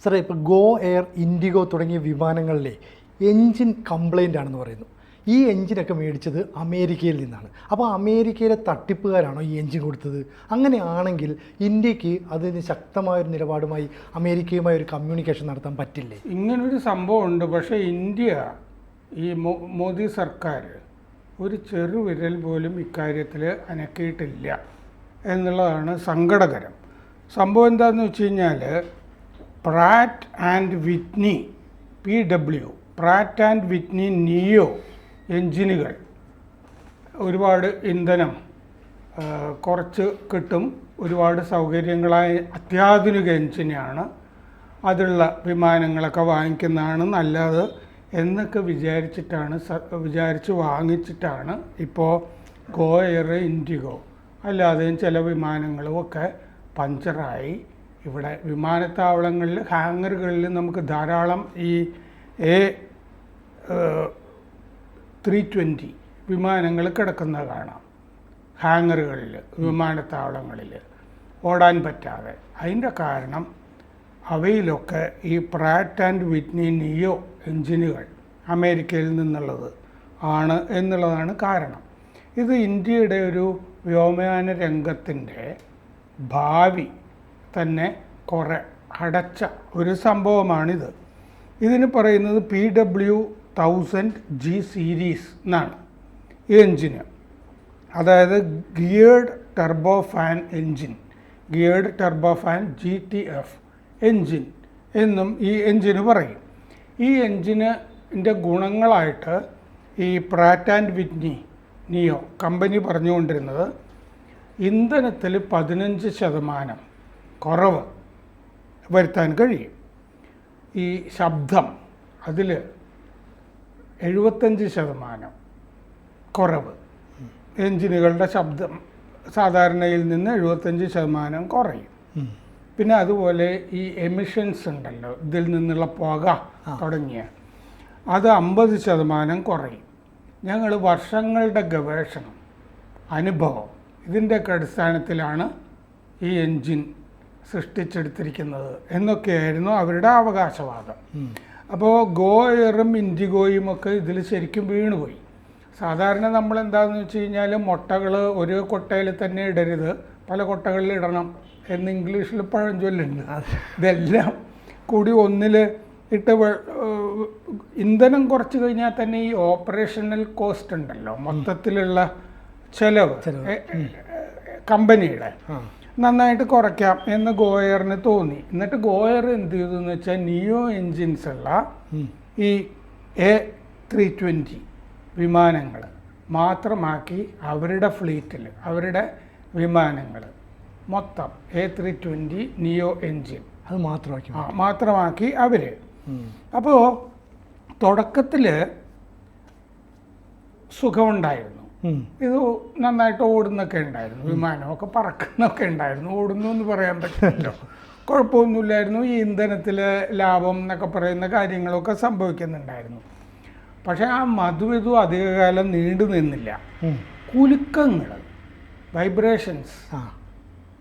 സാറേ, ഇപ്പോൾ go air, IndiGo തുടങ്ങിയ വിമാനങ്ങളിലെ എൻജിൻ കംപ്ലൈൻ്റ് ആണെന്ന് പറയുന്നു. ഈ എൻജിനൊക്കെ മേടിച്ചത് അമേരിക്കയിൽ നിന്നാണ്. അപ്പോൾ അമേരിക്കയിലെ തട്ടിപ്പുകാരാണോ ഈ എൻജിൻ കൊടുത്തത്? അങ്ങനെയാണെങ്കിൽ ഇന്ത്യക്ക് അതിന് ശക്തമായൊരു നിലപാടുമായി അമേരിക്കയുമായി ഒരു കമ്മ്യൂണിക്കേഷൻ നടത്താൻ പറ്റില്ലേ? ഇങ്ങനൊരു സംഭവമുണ്ട്. പക്ഷേ ഇന്ത്യ, ഈ മോദി സർക്കാർ ഒരു ചെറുവിരൽ പോലും ഇക്കാര്യത്തിൽ അനക്കിയിട്ടില്ല എന്നുള്ളതാണ് സങ്കടകരം. സംഭവം എന്താണെന്ന് വെച്ച് കഴിഞ്ഞാൽ, Pratt and Whitney PW, Pratt and Whitney neo എൻജിനുകൾ ഒരുപാട് ഇന്ധനം കുറച്ച് കിട്ടും, ഒരുപാട് സൗകര്യങ്ങളായ അത്യാധുനിക എൻജിനാണ്, അതുള്ള വിമാനങ്ങളൊക്കെ വാങ്ങിക്കുന്നതാണ് നല്ലത് എന്നൊക്കെ വിചാരിച്ച് വാങ്ങിച്ചിട്ടാണ് ഇപ്പോൾ ഗോ എയർ, ഇൻഡിഗോ അല്ലാതെയും ചില വിമാനങ്ങളും ഒക്കെ പഞ്ചറായി ഇവിടെ വിമാനത്താവളങ്ങളിൽ, ഹാങ്ങറുകളിൽ നമുക്ക് ധാരാളം ഈ A320 വിമാനങ്ങൾ കിടക്കുന്നത് കാണാം. ഹാങ്ങറുകളിൽ, വിമാനത്താവളങ്ങളിൽ ഓടാൻ പറ്റാതെ. അതിൻ്റെ കാരണം അവയിലൊക്കെ ഈ പ്രാറ്റ് ആൻഡ് വിറ്റ്നി നിയോ എൻജിനുകൾ അമേരിക്കയിൽ നിന്നുള്ളത് ആണ് എന്നുള്ളതാണ് കാരണം. ഇത് ഇന്ത്യയുടെ ഒരു വ്യോമയാന രംഗത്തിൻ്റെ ഭാവി തന്നെ കുറെ അടച്ച ഒരു സംഭവമാണിത്. ഇതിന് പറയുന്നത് PW1000G സീരീസ് എന്നാണ് ഈ എൻജിന്. അതായത് geared turbofan engine, geared turbofan GTF engine എന്നും ഈ എൻജിന് പറയും. ഈ എൻജിൻ്റെ ഗുണങ്ങളായിട്ട് ഈ പ്രാറ്റ് ആൻഡ് വിറ്റ്നി നിയോ കമ്പനി പറഞ്ഞുകൊണ്ടിരുന്നത് ഇന്ധനത്തിൽ 15% കുറവ് വരുത്താൻ കഴിയും. ഈ ശബ്ദം അതിൽ 75% കുറവ്, എൻജിനുകളുടെ ശബ്ദം സാധാരണയിൽ നിന്ന് 75% കുറയും. പിന്നെ അതുപോലെ ഈ എമിഷൻസ് ഉണ്ടല്ലോ, ഇതിൽ നിന്നുള്ള പുക തുടങ്ങിയ അത് 50% കുറയും. ഞങ്ങൾ വർഷങ്ങളുടെ ഗവേഷണം, അനുഭവം, ഇതിൻ്റെയൊക്കെ അടിസ്ഥാനത്തിലാണ് ഈ എൻജിൻ സൃഷ്ടിച്ചെടുത്തിരിക്കുന്നത് എന്നൊക്കെയായിരുന്നു അവരുടെ അവകാശവാദം. അപ്പോൾ ഗോ എയറും ഇൻഡിഗോയും ഒക്കെ ഇതിൽ ശരിക്കും വീണുപോയി. സാധാരണ നമ്മൾ എന്താണെന്ന് വെച്ച് കഴിഞ്ഞാൽ, മുട്ടകൾ ഒരു കൊട്ടയിൽ തന്നെ ഇടരുത്, പല കൊട്ടകളിൽ ഇടണം എന്ന് ഇംഗ്ലീഷിൽ പഴഞ്ചൊല്ലുണ്ട്. ഇതെല്ലാം കൂടി ഒന്നിൽ ഇട്ട് ഇന്ധനം കുറച്ച് കഴിഞ്ഞാൽ തന്നെ ഈ ഓപ്പറേഷണൽ കോസ്റ്റ് ഉണ്ടല്ലോ, മൊത്തത്തിലുള്ള ചെലവ് കമ്പനിയുടെ നന്നായിട്ട് കുറയ്ക്കാം എന്ന് ഗോ എയറിന് തോന്നി. എന്നിട്ട് ഗോ എയർ എന്ത് ചെയ്തു എന്ന് വെച്ചാൽ, നിയോ എൻജിൻസ് ഉള്ള ഈ A320 വിമാനങ്ങൾ മാത്രമാക്കി അവരുടെ ഫ്ലീറ്റിൽ, അവരുടെ വിമാനങ്ങൾ മൊത്തം A320 നിയോ എൻജിൻ അത് മാത്രമാക്കി അവർ. അപ്പോൾ തുടക്കത്തിൽ സുഖമുണ്ടായിരുന്നു, ഇത് നന്നായിട്ട് ഓടുന്നൊക്കെ ഉണ്ടായിരുന്നു, വിമാനമൊക്കെ പറക്കുന്നൊക്കെ ഉണ്ടായിരുന്നു. ഓടുന്നു എന്ന് പറയാൻ പറ്റില്ലല്ലോ, കുഴപ്പമൊന്നുമില്ലായിരുന്നു. ഈ ഇന്ധനത്തിൽ ലാഭം എന്നൊക്കെ പറയുന്ന കാര്യങ്ങളൊക്കെ സംഭവിക്കുന്നുണ്ടായിരുന്നു. പക്ഷേ ആ മധുവിധു അധികകാലം നീണ്ടു നിന്നില്ല. കുലുക്കങ്ങൾ, വൈബ്രേഷൻസ്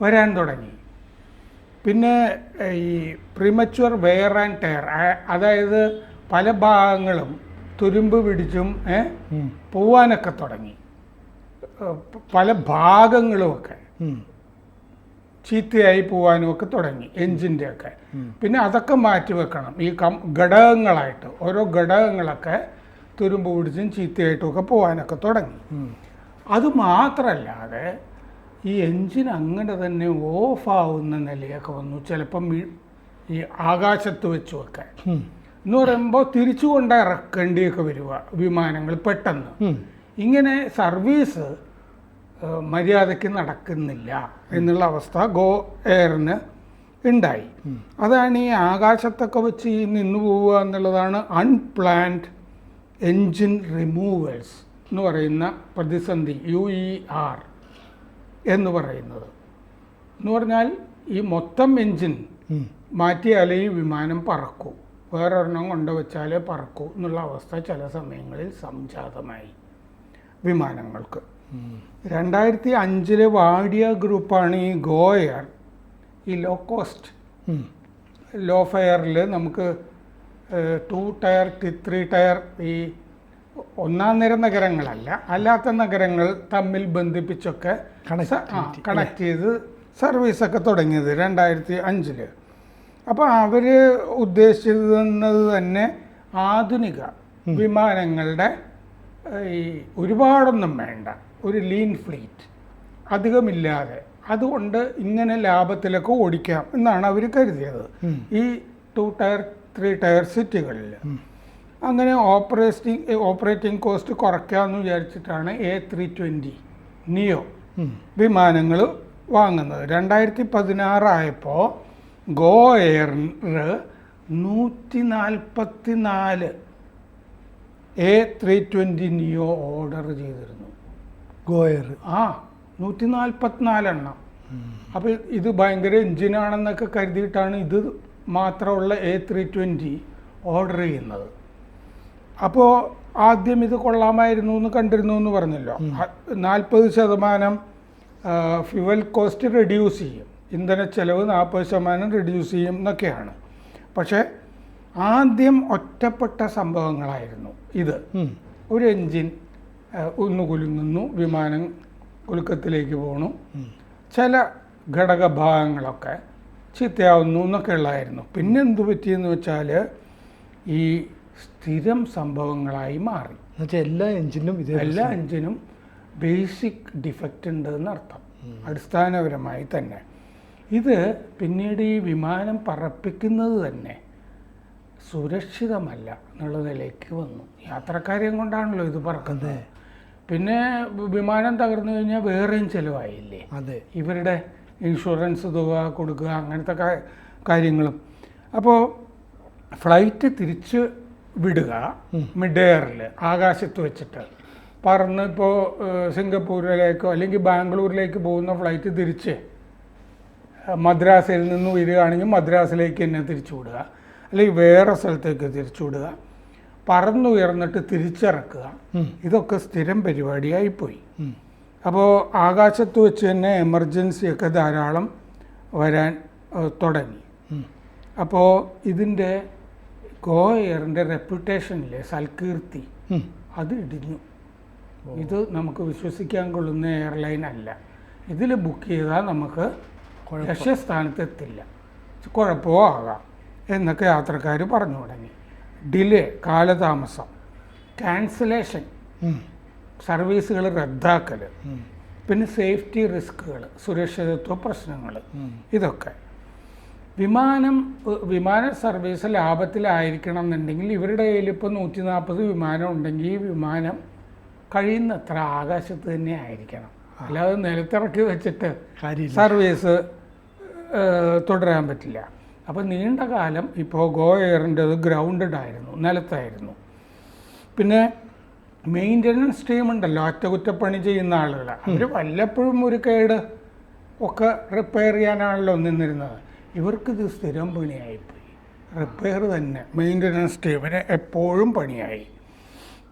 വരാൻ തുടങ്ങി. പിന്നെ ഈ പ്രീമച്വർ വെയർ ആൻഡ് ടയർ, അതായത് പല ഭാഗങ്ങളും തുരുമ്പ് പിടിച്ചും പോവാനൊക്കെ തുടങ്ങി. പല ഭാഗങ്ങളുമൊക്കെ ചീത്തയായി പോവാനും ഒക്കെ തുടങ്ങി എൻജിൻ്റെയൊക്കെ. പിന്നെ അതൊക്കെ മാറ്റി വെക്കണം. ഈ ഘടകങ്ങളായിട്ട് ഓരോ ഘടകങ്ങളൊക്കെ തുരുമ്പ് പിടിച്ചും ചീത്തയായിട്ടുമൊക്കെ പോകാനൊക്കെ തുടങ്ങി. അതുമാത്രമല്ലാതെ ഈ എൻജിൻ അങ്ങനെ തന്നെ ഓഫാവുന്ന നിലയൊക്കെ വന്നു. ചിലപ്പം ഈ ആകാശത്ത് വെച്ചുമൊക്കെ എന്ന് പറയുമ്പോൾ തിരിച്ചു കൊണ്ട് ഇറക്കേണ്ടിയൊക്കെ വരിക വിമാനങ്ങൾ പെട്ടെന്ന്. ഇങ്ങനെ സർവീസ് മര്യാദയ്ക്ക് നടക്കുന്നില്ല എന്നുള്ള അവസ്ഥ ഗോ എയറിന് ഉണ്ടായി. അതാണ് ഈ ആകാശത്തൊക്കെ വെച്ച് ഈ നിന്നു പോവുക എന്നുള്ളതാണ് അൺപ്ലാൻഡ് എൻജിൻ റിമൂവൽസ് എന്ന് പറയുന്ന പ്രതിസന്ധി, UER എന്ന് പറയുന്നത്. എന്ന് പറഞ്ഞാൽ ഈ മൊത്തം എൻജിൻ മാറ്റിയാലേ ഈ വിമാനം പറക്കൂ, വേറൊരെണ്ണം കൊണ്ടുവച്ചാലേ പറക്കൂ എന്നുള്ള അവസ്ഥ ചില സമയങ്ങളിൽ സംജാതമായി വിമാനങ്ങൾക്ക്. 2005 വാഡിയ ഗ്രൂപ്പാണ് ഈ ഗോ എയർ, ഈ ലോ കോസ്റ്റ് ലോ ഫെയറിൽ നമുക്ക് 2 ടയർ 3 ടയർ ഈ ഒന്നാം നിര നഗരങ്ങളല്ല, അല്ലാത്ത നഗരങ്ങൾ തമ്മിൽ ബന്ധിപ്പിച്ചൊക്കെ കണക്ട് ചെയ്ത് സർവീസൊക്കെ തുടങ്ങിയത് 2005. അപ്പോൾ അവർ ഉദ്ദേശിച്ചിരുന്നത് തന്നെ ആധുനിക വിമാനങ്ങളുടെ ഈ ഒരുപാടൊന്നും വേണ്ട, ഒരു ലീൻ ഫ്ലീറ്റ് അധികമില്ലാതെ, അതുകൊണ്ട് ഇങ്ങനെ ലാഭത്തിലൊക്കെ ഓടിക്കാം എന്നാണ് അവർ കരുതിയത് ഈ 2 ടയർ 3 ടയർ സിറ്റികളിൽ. അങ്ങനെ ഓപ്പറേറ്റിംഗ് കോസ്റ്റ് കുറയ്ക്കാമെന്ന് വിചാരിച്ചിട്ടാണ് A320 നിയോ വിമാനങ്ങൾ വാങ്ങുന്നത്. 2016 ആയപ്പോൾ ഗോ എയർ 144 A320 നിയോ ഓർഡർ ചെയ്തിരുന്നു. ഗോ എയർ 144 എണ്ണം. അപ്പോൾ ഇത് ഭയങ്കര എഞ്ചിനാണെന്നൊക്കെ കരുതിയിട്ടാണ് ഇത് മാത്രമുള്ള A320 ഓർഡർ ചെയ്യുന്നത്. അപ്പോൾ ആദ്യം ഇത് കൊള്ളാമായിരുന്നു എന്ന് കണ്ടിരുന്നു എന്ന് പറഞ്ഞല്ലോ. 40% ഫ്യുവൽ കോസ്റ്റ് റെഡ്യൂസ് ചെയ്യും, ഇന്ധന ചെലവ് 40% റെഡ്യൂസ് ചെയ്യും എന്നൊക്കെയാണ്. പക്ഷേ ആദ്യം ഒറ്റപ്പെട്ട സംഭവങ്ങളായിരുന്നു ഇത്. ഒരു എൻജിൻ ഒന്ന് കുലുങ്ങുന്നു, വിമാനം കുലുക്കത്തിലേക്ക് പോകണു, ചില ഘടകഭാഗങ്ങളൊക്കെ ചീത്തയാവുന്നു എന്നൊക്കെ ഉള്ളതായിരുന്നു. പിന്നെ എന്ത് പറ്റിയെന്ന് വെച്ചാൽ ഈ സ്ഥിരം സംഭവങ്ങളായി മാറി. എന്നുവെച്ചാൽ എല്ലാ എഞ്ചിനും ബേസിക് ഡിഫക്റ്റ് ഉണ്ട് എന്നർത്ഥം, അടിസ്ഥാനപരമായി തന്നെ. ഇത് പിന്നീട് ഈ വിമാനം പറപ്പിക്കുന്നത് തന്നെ സുരക്ഷിതമല്ല എന്നുള്ള നിലയ്ക്ക് വന്നു. യാത്രക്കാരെയും കൊണ്ടാണല്ലോ ഇത് പറക്കുന്നത്. പിന്നെ വിമാനം തകർന്നു കഴിഞ്ഞാൽ വേറെയും ചിലവായില്ലേ, ഇവരുടെ ഇൻഷുറൻസ് തുക കൊടുക്കുക, അങ്ങനത്തെ കാര്യങ്ങളും. അപ്പോൾ ഫ്ലൈറ്റ് തിരിച്ച് വിടുക മിഡ് എയറിൽ ആകാശത്ത് വെച്ചിട്ട് പറന്ന്, ഇപ്പോൾ സിംഗപ്പൂരിലേക്കോ അല്ലെങ്കിൽ ബാംഗ്ലൂരിലേക്ക് പോകുന്ന ഫ്ലൈറ്റ് തിരിച്ച് മദ്രാസിൽ നിന്ന് വരികയാണെങ്കിൽ മദ്രാസിലേക്ക് തന്നെ തിരിച്ചു വിടുക, അല്ലെങ്കിൽ വേറെ സ്ഥലത്തേക്ക് തിരിച്ചു വിടുക, പറന്നുയർന്നിട്ട് തിരിച്ചിറക്കുക, ഇതൊക്കെ സ്ഥിരം പരിപാടിയായിപ്പോയി. അപ്പോൾ ആകാശത്ത് വെച്ച് തന്നെ എമർജൻസിയൊക്കെ ധാരാളം വരാൻ തുടങ്ങി. അപ്പോൾ ഇതിൻ്റെ ഗോ എയറിൻ്റെ റെപ്യൂട്ടേഷനിലെ സൽകീർത്തി അത് ഇടിഞ്ഞു. ഇത് നമുക്ക് വിശ്വസിക്കാൻ കൊള്ളുന്ന എയർലൈൻ അല്ല. ഇതിൽ ബുക്ക് ചെയ്താൽ നമുക്ക് ലക്ഷ്യസ്ഥാനത്തെത്തില്ല, കുഴപ്പമോ ആകാം എന്നൊക്കെ യാത്രക്കാർ പറഞ്ഞു തുടങ്ങി. ഡിലേ, കാലതാമസം, ക്യാൻസലേഷൻ, സർവീസുകൾ റദ്ദാക്കൽ, പിന്നെ സേഫ്റ്റി റിസ്കുകൾ, സുരക്ഷിതത്വ പ്രശ്നങ്ങൾ, ഇതൊക്കെ. വിമാന സർവീസ് ലാഭത്തിലായിരിക്കണം എന്നുണ്ടെങ്കിൽ ഇവരുടെ കയ്യിൽ ഇപ്പോൾ 140 വിമാനം ഉണ്ടെങ്കിൽ ഈ വിമാനം കഴിയുന്നത്ര ആകാശത്ത് തന്നെ ആയിരിക്കണം, അല്ലാതെ നിലത്തിറക്കി വെച്ചിട്ട് സർവീസ് തുടരാൻ പറ്റില്ല. അപ്പോൾ നീണ്ട കാലം ഇപ്പോൾ ഗോ എയറിൻ്റെത് ഗ്രൗണ്ടഡ് ആയിരുന്നു, നിലത്തായിരുന്നു. പിന്നെ മെയിൻ്റനൻസ് ടീം ഉണ്ടല്ലോ, അറ്റകുറ്റപ്പണി ചെയ്യുന്ന ആളുകൾ, അവർ വല്ലപ്പോഴും ഒരു കേട് ഒക്കെ റിപ്പയർ ചെയ്യാനാണല്ലോ നിന്നിരുന്നത്. ഇവർക്കിത് സ്ഥിരം പണിയായിപ്പോയി. റിപ്പയർ തന്നെ മെയിൻ്റനൻസ് ടീമിന് എപ്പോഴും പണിയായി.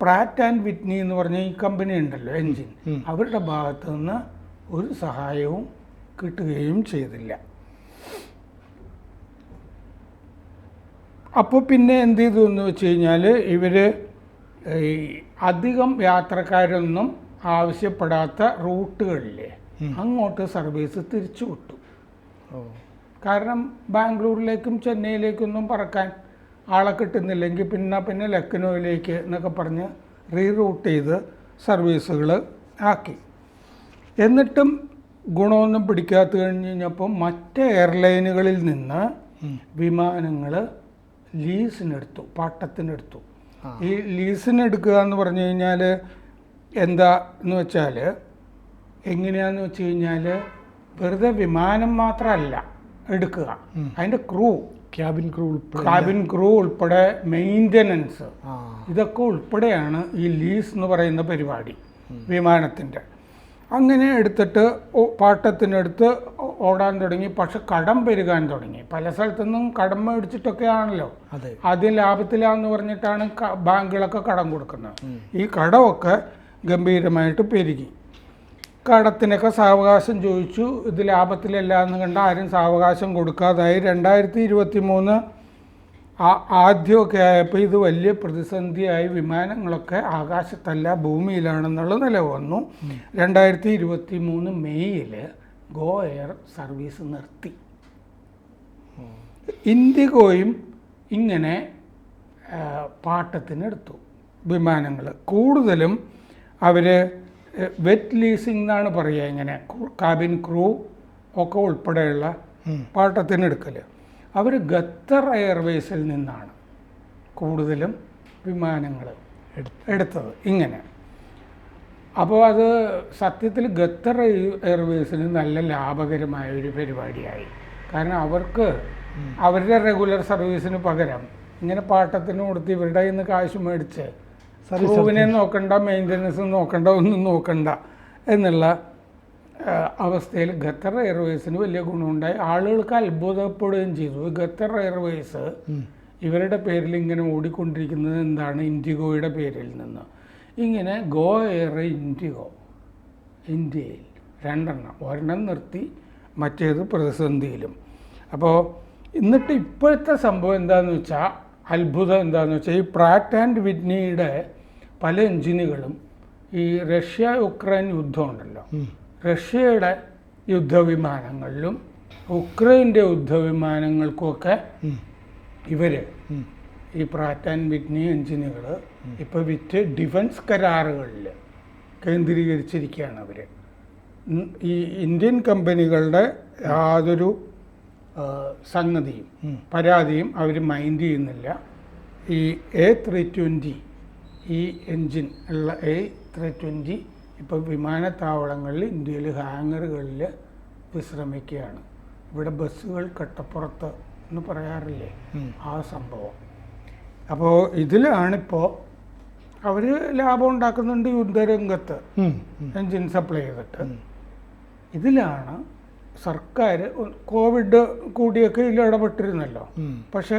പ്രാറ്റ് ആൻഡ് വിറ്റ്നി എന്ന് പറഞ്ഞ ഈ കമ്പനി ഉണ്ടല്ലോ എൻജിൻ, അവരുടെ ഭാഗത്തു നിന്ന് ഒരു സഹായവും കിട്ടുകയും ചെയ്തില്ല. അപ്പോൾ പിന്നെ എന്ത് ചെയ്തു എന്ന് വെച്ച് കഴിഞ്ഞാൽ ഇവർ ഈ അധികം യാത്രക്കാരൊന്നും ആവശ്യപ്പെടാത്ത റൂട്ടുകളിലെ അങ്ങോട്ട് സർവീസ് തിരിച്ചു വിട്ടു. കാരണം ബാംഗ്ലൂരിലേക്കും ചെന്നൈയിലേക്കൊന്നും പറക്കാൻ ആളെ കിട്ടുന്നില്ലെങ്കിൽ പിന്നെ ലക്നൗവിലേക്ക് എന്നൊക്കെ പറഞ്ഞ് റീറൂട്ട് ചെയ്ത് സർവീസുകൾ ആക്കി. എന്നിട്ടും ഗുണമൊന്നും പിടിക്കാത്ത കഴിഞ്ഞപ്പോൾ മറ്റ് എയർലൈനുകളിൽ നിന്ന് വിമാനങ്ങൾ ലീസിനെടുത്തു, പാട്ടത്തിനെടുത്തു. ഈ ലീസിനെടുക്കുക എന്ന് പറഞ്ഞു കഴിഞ്ഞാൽ എന്താ എന്ന് വെച്ചാൽ, എങ്ങനെയാന്ന് വെച്ച് കഴിഞ്ഞാൽ വെറുതെ വിമാനം മാത്രമല്ല എടുക്കുക, അതിൻ്റെ ക്യാബിൻ ക്രൂ ഉൾപ്പെടെ മെയിൻ്റനൻസ്, ഇതൊക്കെ ഉൾപ്പെടെയാണ് ഈ ലീസ് എന്ന് പറയുന്ന പരിപാടി വിമാനത്തിൻ്റെ. അങ്ങനെ എടുത്തിട്ട് പാട്ടത്തിനെടുത്ത് ഓടാൻ തുടങ്ങി. പക്ഷെ കടം പെരുകാൻ തുടങ്ങി. പല സ്ഥലത്തുനിന്നും കടം മേടിച്ചിട്ടൊക്കെ ആണല്ലോ ആദ്യം ലാഭത്തിലാന്ന് പറഞ്ഞിട്ടാണ് ബാങ്കുകളൊക്കെ കടം കൊടുക്കുന്നത്. ഈ കടമൊക്കെ ഗംഭീരമായിട്ട് പെരുകി. കടത്തിനൊക്കെ സാവകാശം ചോദിച്ചു. ഇത് ലാഭത്തിലല്ല എന്ന് കണ്ട ആരും സാവകാശം കൊടുക്കാതായി. 2023 ആദ്യമൊക്കെ ആയപ്പോൾ ഇത് വലിയ പ്രതിസന്ധിയായി. വിമാനങ്ങളൊക്കെ ആകാശത്തല്ല ഭൂമിയിലാണെന്നുള്ള നില വന്നു. 2023 മെയ്യിൽ ഗോ എയർ സർവീസ് നിർത്തി. ഇൻഡിഗോയും ഇങ്ങനെ പാട്ടത്തിനെടുത്തു വിമാനങ്ങൾ. കൂടുതലും അവർ വെറ്റ് ലീസിംഗ് എന്നാണ് പറയുക, ഇങ്ങനെ കാബിൻ ക്രൂ ഒക്കെ ഉൾപ്പെടെയുള്ള പാട്ടത്തിനെടുക്കൽ. അവർ ഖത്തർ എയർവേസിൽ നിന്നാണ് കൂടുതലും വിമാനങ്ങൾ എടുത്തത് ഇങ്ങനെ. അപ്പോൾ അത് സത്യത്തിൽ ഖത്തർ എയർവേസിന് നല്ല ലാഭകരമായ ഒരു പരിപാടിയായി. കാരണം അവർക്ക് അവരുടെ റെഗുലർ സർവീസിന് പകരം ഇങ്ങനെ പാട്ടത്തിന് കൊടുത്ത് ഇവരുടെ കയ്യിൽ നിന്ന് കാശ് മേടിച്ച് ക്രൂവിനെ നോക്കണ്ട, മെയിൻ്റനൻസ് നോക്കണ്ട, ഒന്നും നോക്കണ്ട എന്നുള്ള അവസ്ഥയിൽ ഖത്തർ എയർവേസിന് വലിയ ഗുണമുണ്ടായി. ആളുകൾക്ക് അത്ഭുതപ്പെടുകയും ചെയ്തു. ഖത്തർ എയർവേസ് ഇവരുടെ പേരിൽ ഇങ്ങനെ ഓടിക്കൊണ്ടിരിക്കുന്നത് എന്താണ്? ഇൻഡിഗോയുടെ പേരിൽ നിന്ന്. ഇങ്ങനെ ഗോ എയർ ഇൻഡിഗോ ഇന്ത്യയിൽ 2 എണ്ണം, ഒരെണ്ണം നിർത്തി, മറ്റേത് പ്രതിസന്ധിയിലും. അപ്പോൾ എന്നിട്ട് ഇപ്പോഴത്തെ സംഭവം എന്താണെന്ന് വെച്ചാൽ, അത്ഭുതം എന്താണെന്ന് വെച്ചാൽ, ഈ പ്രാറ്റ് ആൻഡ് വിറ്റ്നിയുടെ പല എഞ്ചിനുകളും ഈ റഷ്യ യുക്രൈൻ യുദ്ധമുണ്ടല്ലോ, റഷ്യയുടെ യുദ്ധവിമാനങ്ങളിലും ഉക്രൈൻ്റെ യുദ്ധവിമാനങ്ങൾക്കുമൊക്കെ ഇവർ ഈ പ്രാറ്റ് ആൻഡ് വിറ്റ്നി എഞ്ചിനുകൾ ഇപ്പോൾ വിറ്റ് ഡിഫൻസ് കരാറുകളിൽ കേന്ദ്രീകരിച്ചിരിക്കുകയാണ് അവർ. ഈ ഇന്ത്യൻ കമ്പനികളുടെ യാതൊരു സംഗതിയും പരാതിയും അവർ മൈൻഡ് ചെയ്യുന്നില്ല. ഈ A320 ഈ എൻജിൻ ഉള്ള A320 ഇപ്പോൾ വിമാനത്താവളങ്ങളിൽ ഇന്ത്യയിൽ ഹാങ്ങറുകളിൽ വിശ്രമിക്കുകയാണ്. ഇവിടെ ബസ്സുകൾ കട്ടപ്പുറത്ത് എന്ന് പറയാറില്ലേ, ആ സംഭവം. അപ്പോൾ ഇതിലാണിപ്പോൾ അവർ ലാഭം ഉണ്ടാക്കുന്നുണ്ട് യുദ്ധരംഗത്ത് എൻജിൻ സപ്ലൈ ചെയ്തിട്ട്. ഇതിലാണ് സർക്കാർ കോവിഡ് കൂടിയൊക്കെ ഇതിൽ ഇടപെട്ടിരുന്നല്ലോ. പക്ഷെ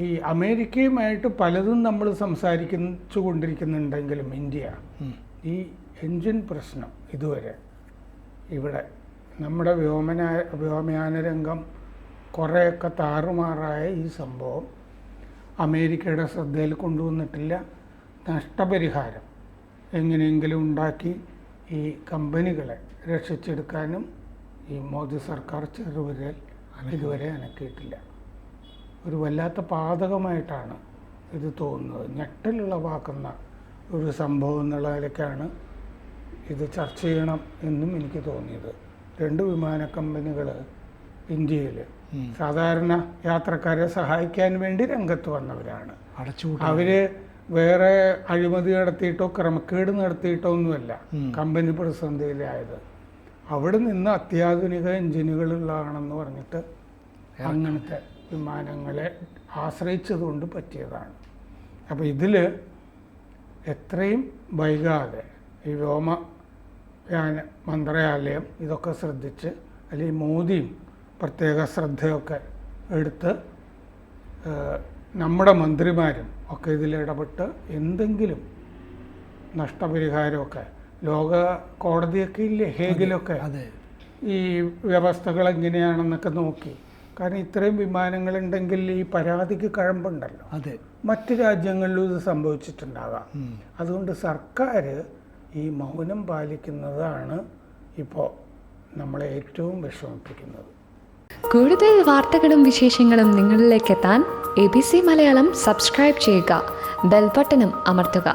ഈ അമേരിക്കയുമായിട്ട് പലതും നമ്മൾ സംസാരിച്ചു കൊണ്ടിരിക്കുന്നുണ്ടെങ്കിലും ഇന്ത്യ ഈ എൻജിൻ പ്രശ്നം ഇതുവരെ ഇവിടെ നമ്മുടെ വ്യോമയാന രംഗം കുറേയൊക്കെ താറുമാറായ ഈ സംഭവം അമേരിക്കയുടെ ശ്രദ്ധയിൽ കൊണ്ടുവന്നിട്ടില്ല. നഷ്ടപരിഹാരം എങ്ങനെയെങ്കിലും ഉണ്ടാക്കി ഈ കമ്പനികളെ രക്ഷിച്ചെടുക്കാനും ഈ മോദി സർക്കാർ ചെറുവിരൽ ഇതുവരെ അനക്കിയിട്ടില്ല. ഒരു വല്ലാത്ത പാതകമായിട്ടാണ് ഇത് തോന്നുന്നത്. ഞെട്ടലുളവാക്കുന്ന ഒരു സംഭവം എന്നുള്ള നിലയ്ക്കാണ് ഇത് ചർച്ച ചെയ്യണം എന്നും എനിക്ക് തോന്നിയത്. 2 വിമാന കമ്പനികൾ ഇന്ത്യയിൽ സാധാരണ യാത്രക്കാരെ സഹായിക്കാൻ വേണ്ടി രംഗത്ത് വന്നവരാണ്. അവർ വേറെ അഴിമതി നടത്തിയിട്ടോ ക്രമക്കേട് നടത്തിയിട്ടോ ഒന്നുമല്ല കമ്പനി പ്രതിസന്ധിയിലായത്. അവിടെ നിന്ന് അത്യാധുനിക എഞ്ചിനുകളുള്ളതാണെന്ന് പറഞ്ഞിട്ട് അങ്ങനത്തെ വിമാനങ്ങളെ ആശ്രയിച്ചതുകൊണ്ട് പറ്റിയതാണ്. അപ്പോൾ ഇതിൽ എത്രയും വൈകാതെ ഈ വ്യോമയാന മന്ത്രാലയം ഇതൊക്കെ ശ്രദ്ധിച്ച്, അല്ലെങ്കിൽ മോദിയും പ്രത്യേക ശ്രദ്ധയൊക്കെ എടുത്ത് നമ്മുടെ മന്ത്രിമാരും ഒക്കെ ഇതിലിടപെട്ട് എന്തെങ്കിലും നഷ്ടപരിഹാരമൊക്കെ, ലോക കോടതിയൊക്കെ ഇല്ലേ ഹേഗിലൊക്കെ, ഈ വ്യവസ്ഥകൾ എങ്ങനെയാണെന്നൊക്കെ നോക്കി. കാരണം ഇത്രയും വിമാനങ്ങളുണ്ടെങ്കിൽ ഈ പരാതിക്ക് കഴമ്പുണ്ടല്ലോ. മറ്റ് രാജ്യങ്ങളിലും ഇത് സംഭവിച്ചിട്ടുണ്ടാകാം. അതുകൊണ്ട് സർക്കാർ ഈ മൗനം പാലിക്കുന്നതാണ് ഇപ്പോൾ നമ്മളെ ഏറ്റവും വിഷമിപ്പിക്കുന്നത്. കൂടുതൽ വാർത്തകളും വിശേഷങ്ങളും നിങ്ങളിലേക്ക് എത്താൻ ABC മലയാളം സബ്സ്ക്രൈബ് ചെയ്യുക, ബെൽ ബട്ടണും അമർത്തുക.